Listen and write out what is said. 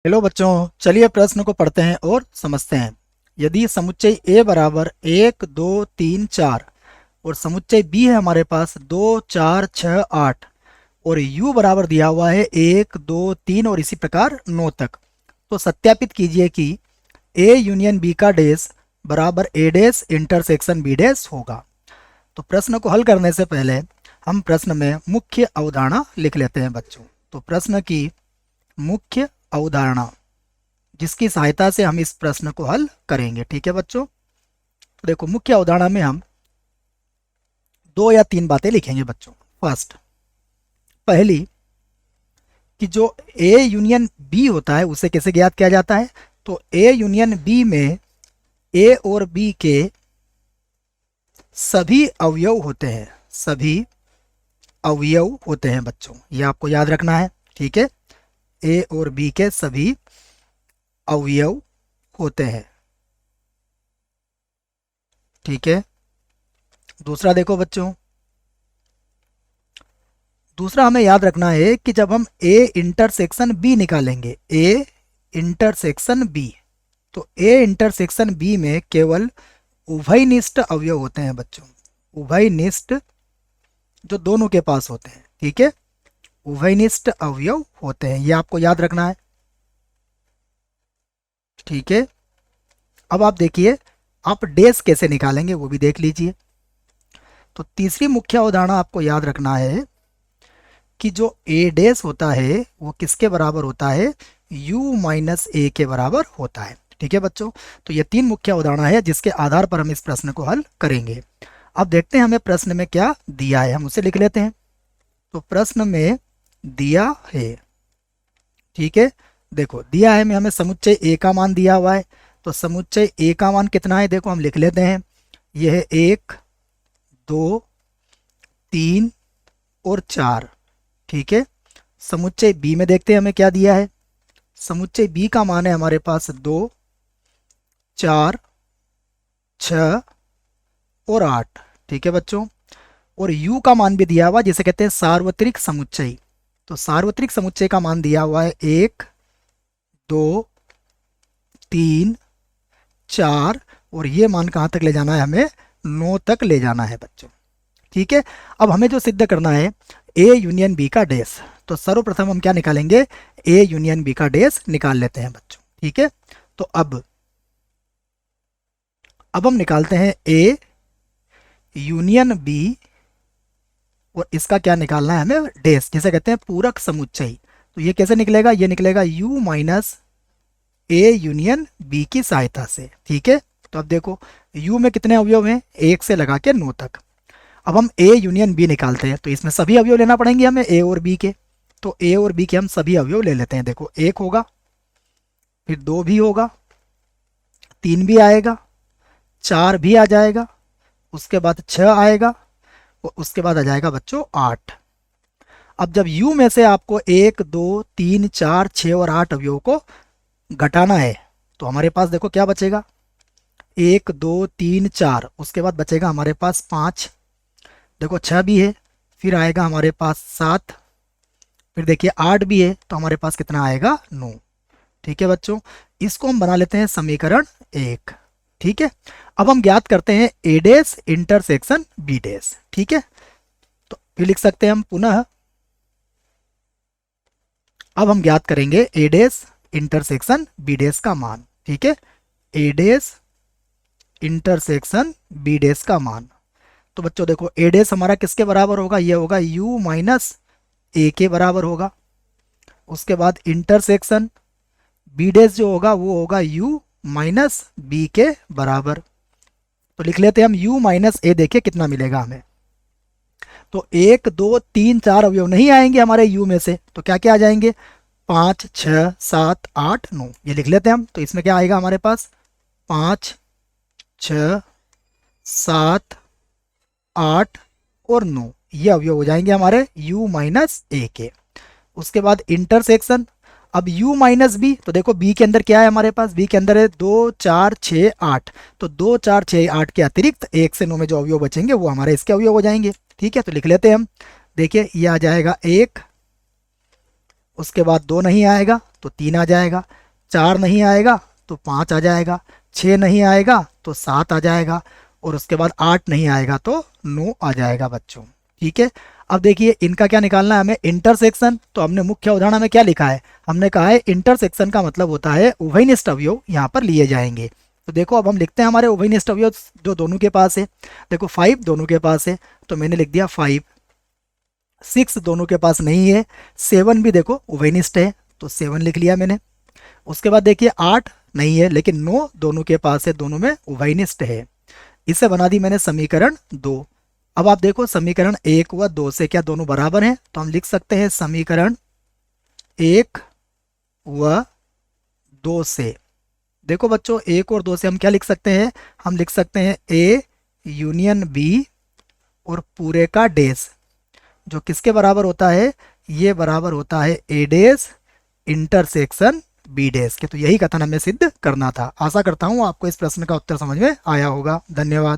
Hello बच्चों, चलिए प्रश्न को पढ़ते हैं और समझते हैं। यदि समुच्चय A बराबर 1 2 3 4 और समुच्चय B है हमारे पास 2 4 6 8 और U बराबर दिया हुआ है 1 2 3 और इसी प्रकार 9 तक, तो सत्यापित कीजिए कि A यूनियन B का डैश बराबर A dash intersection B dash होगा। तो प्रश्न को हल करने से पहले हम प्रश्न में मुख्य अवधारणा लिख लेते हैं बच्चों। तो प्रश्न की मुख्य अवधारणा जिसकी सहायता से हम इस प्रश्न को हल करेंगे। ठीक है बच्चों, तो देखो मुख्य अवधारणा में हम 2 या 3 बातें लिखेंगे बच्चों। फर्स्ट, पहली कि जो A यूनियन B होता है उसे कैसे ज्ञात किया जाता है। तो A यूनियन B में A और B के सभी अवयव होते हैं, सभी अवयव होते हैं बच्चों, ये आपको याद रखना है। ठीक है, A और B के सभी अवयव होते हैं। ठीक है, दूसरा देखो बच्चों, दूसरा हमें याद रखना है कि जब हम A इंटरसेक्शन B निकालेंगे, A इंटरसेक्शन B, तो A इंटरसेक्शन B में केवल उभयनिष्ठ अवयव होते हैं बच्चों, उभयनिष्ठ जो दोनों के पास होते हैं। ठीक है, उभयनिष्ठ अवयव होते हैं, ये आपको याद रखना है। ठीक है, अब आप देखिए आप डैश कैसे निकालेंगे वो भी देख लीजिए। तो तीसरी मुख्य अवधारणा आपको याद रखना है कि जो A डैश होता है वो किसके बराबर होता है, U माइनस A के बराबर होता है। ठीक है बच्चों, तो ये 3 मुख्य अवधारणा है जिसके आधार पर हम इस प्रश्न को हल करेंगे। अब देखते हैं हमें प्रश्न में क्या दिया है, हम उसे लिख लेते हैं। तो प्रश्न में दिया है, ठीक है, देखो दिया है में हमें समुच्चय A का मान दिया हुआ है। तो समुच्चय A का मान कितना है, देखो हम लिख लेते हैं। यह है 1 2 3 और 4। ठीक है, समुच्चय B में देखते हैं हमें क्या दिया है। समुच्चय B का मान है हमारे पास 2 4 6 और 8। ठीक है बच्चों, और U का मान भी दिया हुआ जिसे कहते हैं सार्वत्रिक समुच्चय। तो सार्वत्रिक समुच्चय का मान दिया हुआ है 1 2 3 4 और ये मान कहाँ तक ले जाना है, हमें 9 तक ले जाना है बच्चों। ठीक है, अब हमें जो सिद्ध करना है A यूनियन B का डैश, तो सर्वप्रथम हम क्या निकालेंगे, A यूनियन B का डैश निकाल लेते हैं बच्चों। ठीक है, तो अब हम निकालते हैं A यूनियन B और इसका क्या निकालना है हमें, डैश, जिसे कहते हैं पूरक समुच्चय। तो ये कैसे निकलेगा, ये निकलेगा U minus A union B की सहायता से। ठीक है, तो अब देखो U में कितने अवयव हैं, 1 से लगा के 9 तक। अब हम A यूनियन B निकालते हैं, तो इसमें सभी अवयव लेना पड़ेंगे हमें A और B के। तो A और B के हम सभी अवयव ले लेते हैं। देखो 1 होगा, फिर 2 भी होगा, 3 भी आएगा, 4 भी आ जाएगा, उसके बाद 6 आएगा और उसके बाद आ जाएगा बच्चों 8। अब जब U में से आपको 1 2 3 4 6 और 8 अवयव को घटाना है, तो हमारे पास देखो क्या बचेगा, 1 2 3 4, उसके बाद बचेगा हमारे पास 5, देखो 6 भी है, फिर आएगा हमारे पास 7, फिर देखिए 8 भी है, तो हमारे पास कितना आएगा, 9। ठीक है बच्चों, इसको हम बना लेते हैं समीकरण 1। ठीक है, अब हम ज्ञात करते हैं A dash intersection B dash. ठीक है, तो फिर लिख सकते हैं हम पुनः, अब हम ज्ञात करेंगे A dash intersection B dash का मान। ठीक है, A dash intersection B dash का मान। तो बच्चों देखो A डैश हमारा किसके बराबर होगा, ये होगा U माइनस A के बराबर होगा। उसके बाद इंटरसेक्शन B डैश जो होगा वो होगा U माइनस B के बराबर। तो लिख लेते हैं हम U माइनस A, देखिए कितना मिलेगा हमें। तो 1 2 3 4 अवयव नहीं आएंगे हमारे U में से, तो क्या क्या आ जाएंगे, 5 6 7 8 9, ये लिख लेते हैं हम। तो इसमें क्या आएगा हमारे पास, 5 6 7 8 और 9, ये अवयव हो जाएंगे हमारे U माइनस A के। उसके बाद इंटरसेक्शन, अब U माइनस B, तो देखो B के अंदर क्या है हमारे पास, B के अंदर है 2 4 6 8, तो 2 4 6 8 के अतिरिक्त 1 से 9 में जो अवयव बचेंगे वो हमारे इसके अवयव हो जाएंगे। ठीक है, तो लिख लेते हैं हम। देखिए ये आ जाएगा 1, उसके बाद 2 नहीं आएगा तो 3 आ जाएगा, 4 नहीं आएगा तो 5 आ जाएगा, 6 नहीं आएगा तो 7 आ जाएगा, और उसके बाद 8 नहीं आएगा तो 9 आ जाएगा बच्चों। ठीक है, अब देखिए इनका क्या निकालना है हमें, इंटरसेक्शन। तो हमने मुख्य उदाहरण में क्या लिखा है, हमने कहा है इंटरसेक्शन का मतलब होता है उभयनिष्ठ अवयव यहाँ पर लिए जाएंगे। तो देखो अब हम लिखते हैं हमारे उभयनिष्ठ अवयव जो दोनों के पास है। देखो 5 दोनों के पास है तो मैंने लिख दिया 5। 6 दोनों के पास नहीं है, 7 भी देखो उभयनिष्ठ है तो 7 लिख लिया मैंने। उसके बाद देखिए 8 नहीं है लेकिन 9 दोनों के पास है, दोनों में उभयनिष्ठ है। इसे बना दी मैंने समीकरण 2। अब आप देखो समीकरण 1 व 2 से क्या दोनों बराबर हैं, तो हम लिख सकते हैं समीकरण 1 व 2 से। देखो बच्चों 1 और 2 से हम क्या लिख सकते हैं, हम लिख सकते हैं ए यूनियन बी और पूरे का डैश, जो किसके बराबर होता है, ये बराबर होता है ए डैश इंटरसेक्शन बी डैश के। तो यही कथन हमें सिद्ध करना था। आशा करता हूँ आपको इस प्रश्न का उत्तर समझ में आया होगा। धन्यवाद।